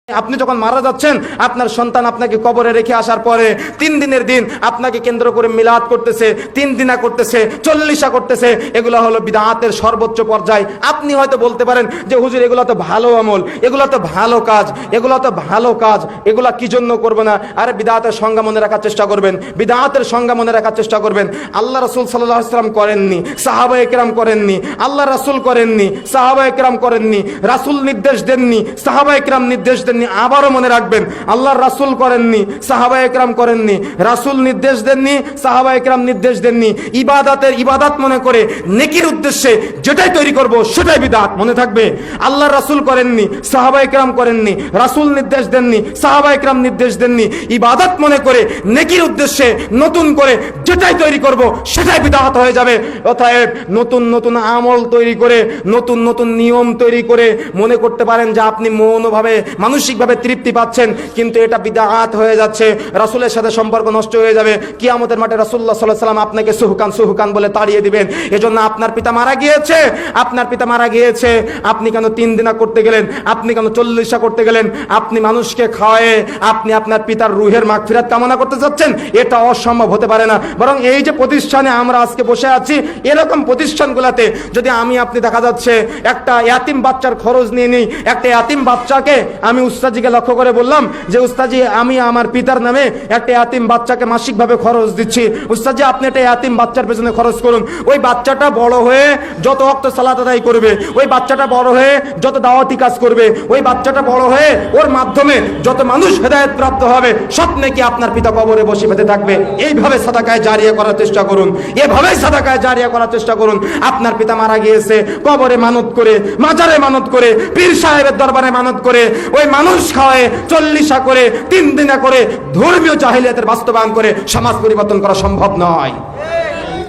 আপনি যখন মারা যাচ্ছেন, আপনার সন্তান আপনাকে কবরে রেখে আসার পরে 3 দিনের দিন আপনাকে কেন্দ্র করে মিলাদ করতেছে, 3 দিনা করতেছে, 40 করতেছে। এগুলো হলো বিদআতের সর্বোচ্চ পর্যায়। আপনি হয়তো বলতে পারেন যে হুজুর এগুলো তো ভালো আমল, এগুলো তো ভালো কাজ, এগুলো তো ভালো কাজ, এগুলা কি জন্য করব না? আরে বিদআতের সংজ্ঞা মনে রাখার চেষ্টা করবেন, বিদআতের সংজ্ঞা মনে রাখার চেষ্টা করবেন। আল্লাহ রাসূল সাল্লাল্লাহু আলাইহি ওয়াসাল্লাম করেননি, সাহাবায়ে কেরাম করেননি, আল্লাহ রাসূল করেননি, সাহাবায়ে কেরাম করেননি, রাসূল নির্দেশ দেননি, সাহাবায়ে কেরাম নির্দেশ দেননি। আবারও মনে রাখবেন, আল্লাহর রাসূল করেননি, সাহাবায়ে কেরাম করেননি, রাসূল নির্দেশ দেননি, সাহাবায়ে কেরাম নির্দেশ দেননি। ইবাদতের ইবাদত মনে করে নেকির উদ্দেশ্যে যেটাই তৈরি করব সেটাই বিদআত, মনে থাকবে। আল্লাহর রাসূল করেননি, সাহাবায়ে কেরাম করেননি, রাসূল নির্দেশ দেননি, সাহাবায়ে কেরাম নির্দেশ দেননি। ইবাদত মনে করে নেকির উদ্দেশ্যে নতুন করে যেটাই তৈরি করব সেটাই বিদআত হয়ে যাবে। অতএব নতুন নতুন আমল তৈরি করে, নতুন নতুন নিয়ম তৈরি করে মনে করতে পারেন যে আপনি মৌনভাবে মানসিকভাবে তৃপ্তি পাচ্ছেন, কিন্তু এটা বিদআত হয়ে যাচ্ছে। রাসূলের সাথে সম্পর্ক নষ্ট হয়ে যাবে। কিয়ামতের মাঠে রাসূলুল্লাহ সাল্লাল্লাহু আলাইহি ওয়াসাল্লাম আপনাকে সুহকান সুহকান বলে তাড়িয়ে দিবেন। এজন্য আপনার পিতা মারা গিয়েছে, আপনার পিতা মারা গিয়েছে, আপনি কেন 3 দিনা করতে গেলেন, আপনি কেন 40 করতে গেলেন, আপনি মানুষকে খাওয়ায়ে আপনি আপনার পিতার রুহের মাগফিরাত কামনা করতে যাচ্ছেন? এটা অসম্ভব হতে পারে না। বরং এই যে প্রতিষ্ঠানে আমরা আজকে বসে আছি, এরকম প্রতিষ্ঠানগুলোতে যদি আমি আপনি দেখা যাচ্ছে একটা ইয়াতিম বাচ্চার খরচ নিয়ে নিই, একটা ইয়াতিম বাচ্চাকে আমি উস্তাদজিকে লক্ষ্য করে বললাম যে উস্তাদজি আমি আমার পিতার নামে একটা ইয়াতিম বাচ্চাকে মাসিকভাবে খরচ দিচ্ছি, উস্তাদজি আপনি একটা ইয়াতিম বাচ্চার পেছনে খরচ করুন। ওই বাচ্চাটা বড় হয়ে যত ওয়াক্ত সালাত আদায় করবে, ওই বাচ্চাটা বড় হয়ে যত দাওয়াতি কাজ করবে, ওই বাচ্চাটা বড় হয়ে ওর মাধ্যমে যত মানুষ হেদায়েত প্রাপ্ত হবে, সব নাকি আপনার পিতা কবরে বসে পেতে থাকবে। এইভাবে সাদাকায়ে জারিয়া করার চেষ্টা করুন, এভাবেই সাদাকায়ে জারিয়া করার চেষ্টা করুন। আপনার পিতা মারা গিয়েছে, কবরে মানত করে, মাজারে মানত করে, পীর সাহেবের দরবারে মানত করে, ওই মানুষ খাওয়ায় 40 করে, 3 দিনা করে ধর্মীয় জাহিলিয়াতের বাস্তবায়ন করে সমাজ পরিবর্তন করা সম্ভব নয়।